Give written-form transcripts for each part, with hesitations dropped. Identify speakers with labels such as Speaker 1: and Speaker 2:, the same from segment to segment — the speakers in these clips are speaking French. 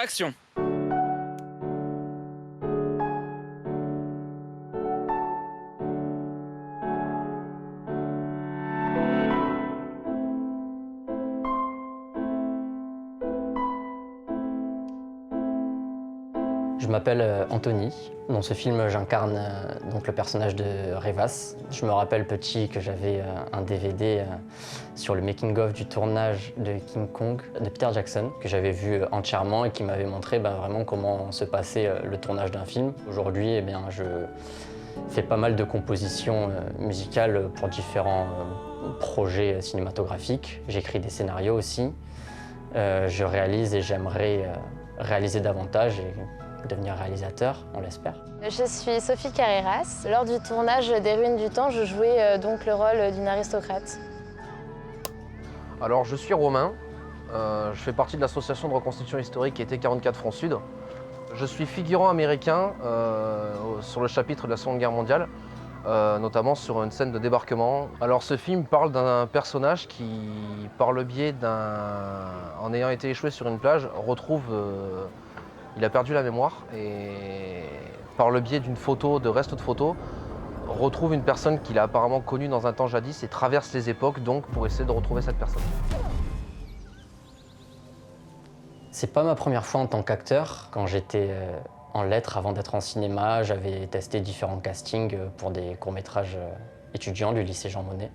Speaker 1: action.
Speaker 2: Je m'appelle Anthony. Dans ce film, j'incarne donc le personnage de Revas. Je me rappelle petit que j'avais un DVD sur le making-of du tournage de King Kong de Peter Jackson, que j'avais vu entièrement et qui m'avait montré vraiment comment se passait le tournage d'un film. Aujourd'hui, je fais pas mal de compositions musicales pour différents projets cinématographiques. J'écris des scénarios aussi. Je réalise et j'aimerais réaliser davantage et devenir réalisateur, on l'espère.
Speaker 3: Je suis Sophie Carreras. Lors du tournage des Ruines du Temps, je jouais donc le rôle d'une aristocrate.
Speaker 4: Alors, je suis Romain. Je fais partie de l'association de reconstitution historique qui était 44 Front Sud. Je suis figurant américain sur le chapitre de la Seconde Guerre mondiale, notamment sur une scène de débarquement. Alors, ce film parle d'un personnage qui, par le biais en ayant été échoué sur une plage, retrouve... il a perdu la mémoire et par le biais d'une photo, de restes de photos, retrouve une personne qu'il a apparemment connue dans un temps jadis et traverse les époques donc pour essayer de retrouver cette personne.
Speaker 2: C'est pas ma première fois en tant qu'acteur. Quand j'étais en lettres avant d'être en cinéma, j'avais testé différents castings pour des courts-métrages étudiants du lycée Jean Monnet.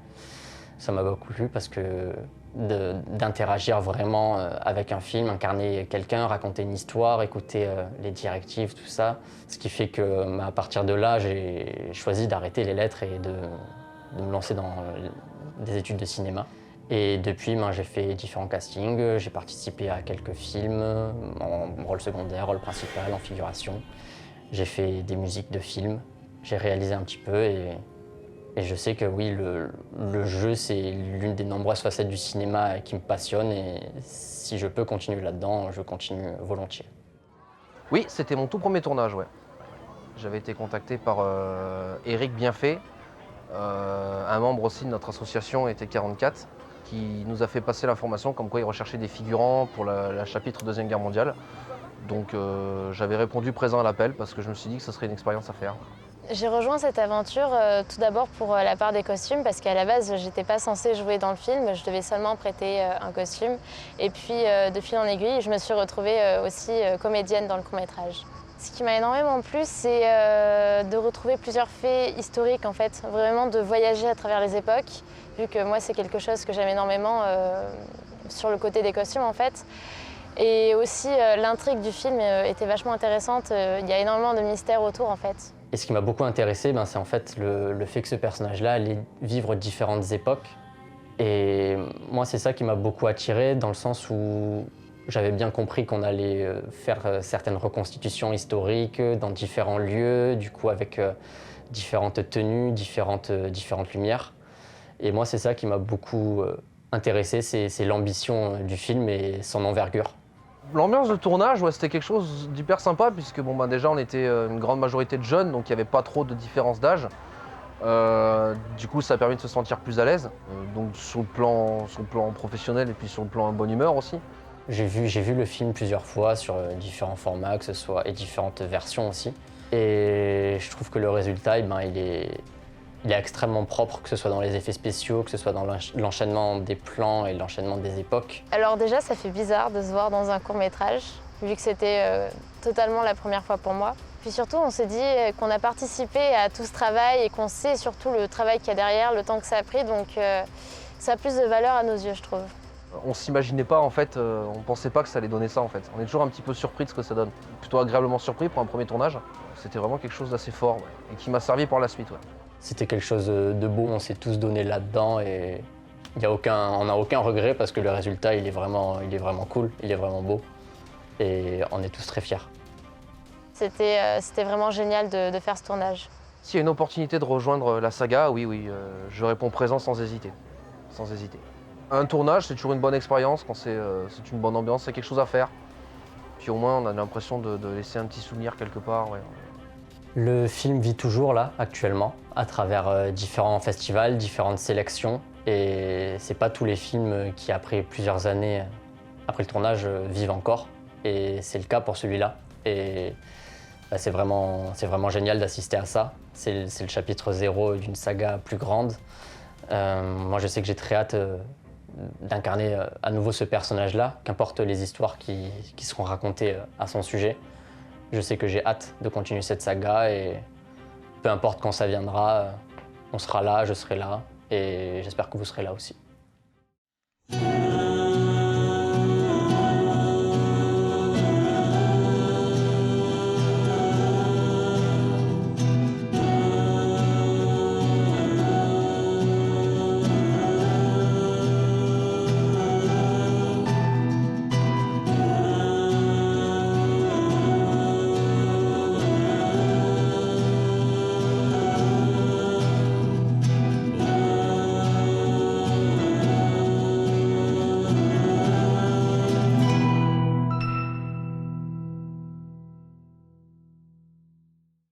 Speaker 2: Ça m'a beaucoup plu parce que d'interagir vraiment avec un film, incarner quelqu'un, raconter une histoire, écouter les directives, tout ça. Ce qui fait que à partir de là, j'ai choisi d'arrêter les lettres et de me lancer dans des études de cinéma. Et depuis, j'ai fait différents castings, j'ai participé à quelques films, en rôle secondaire, rôle principal, en figuration. J'ai fait des musiques de films, j'ai réalisé un petit peu et je sais que oui, le jeu, c'est l'une des nombreuses facettes du cinéma qui me passionne et si je peux continuer là-dedans, je continue volontiers.
Speaker 4: Oui, c'était mon tout premier tournage, ouais. J'avais été contacté par Éric Bienfait, un membre aussi de notre association était 44, qui nous a fait passer l'information comme quoi il recherchait des figurants pour la chapitre Deuxième Guerre mondiale. Donc j'avais répondu présent à l'appel parce que je me suis dit que ce serait une expérience à faire.
Speaker 3: J'ai rejoint cette aventure tout d'abord pour la part des costumes parce qu'à la base, j'étais pas censée jouer dans le film, je devais seulement prêter un costume. Et puis, de fil en aiguille, je me suis retrouvée aussi comédienne dans le court-métrage. Ce qui m'a énormément plu, c'est de retrouver plusieurs faits historiques, en fait, vraiment de voyager à travers les époques, vu que moi, c'est quelque chose que j'aime énormément sur le côté des costumes, en fait. Et aussi, l'intrigue du film était vachement intéressante, il y a énormément de mystères autour, en fait.
Speaker 2: Et ce qui m'a beaucoup intéressé, c'est en fait le fait que ce personnage-là allait vivre différentes époques. Et moi, c'est ça qui m'a beaucoup attiré, dans le sens où j'avais bien compris qu'on allait faire certaines reconstitutions historiques dans différents lieux, du coup avec différentes tenues, différentes lumières. Et moi, c'est ça qui m'a beaucoup intéressé, c'est l'ambition du film et son envergure.
Speaker 4: L'ambiance de tournage, ouais, c'était quelque chose d'hyper sympa puisque déjà on était une grande majorité de jeunes, donc il n'y avait pas trop de différence d'âge. Du coup, ça a permis de se sentir plus à l'aise, donc sur le plan professionnel et puis sur le plan bonne humeur aussi.
Speaker 2: J'ai vu le film plusieurs fois sur différents formats, que ce soit, et différentes versions aussi. Et je trouve que le résultat, il est extrêmement propre, que ce soit dans les effets spéciaux, que ce soit dans l'enchaînement des plans et l'enchaînement des époques.
Speaker 3: Alors déjà, ça fait bizarre de se voir dans un court-métrage, vu que c'était totalement la première fois pour moi. Puis surtout, on s'est dit qu'on a participé à tout ce travail et qu'on sait surtout le travail qu'il y a derrière, le temps que ça a pris, donc ça a plus de valeur à nos yeux, je trouve.
Speaker 4: On s'imaginait pas, en fait, on pensait pas que ça allait donner ça, en fait. On est toujours un petit peu surpris de ce que ça donne. Plutôt agréablement surpris pour un premier tournage. C'était vraiment quelque chose d'assez fort, ouais, et qui m'a servi par la suite. Ouais.
Speaker 2: C'était quelque chose de beau, on s'est tous donné là-dedans et on n'a aucun regret parce que le résultat, il est vraiment cool, il est vraiment beau et on est tous très fiers.
Speaker 3: C'était vraiment génial de faire ce tournage.
Speaker 4: S'il y a une opportunité de rejoindre la saga, oui, je réponds présent sans hésiter. Sans hésiter. Un tournage, c'est toujours une bonne expérience, quand c'est une bonne ambiance, c'est quelque chose à faire. Puis au moins, on a l'impression de laisser un petit souvenir quelque part. Ouais.
Speaker 2: Le film vit toujours là, actuellement, à travers différents festivals, différentes sélections. Et c'est pas tous les films qui, après plusieurs années après le tournage, vivent encore. et c'est le cas pour celui-là. Et bah, c'est vraiment génial d'assister à ça. C'est le chapitre 0 d'une saga plus grande. Moi, je sais que j'ai très hâte d'incarner à nouveau ce personnage-là, qu'importe les histoires qui seront racontées à son sujet. Je sais que j'ai hâte de continuer cette saga et peu importe quand ça viendra, on sera là, je serai là et j'espère que vous serez là aussi.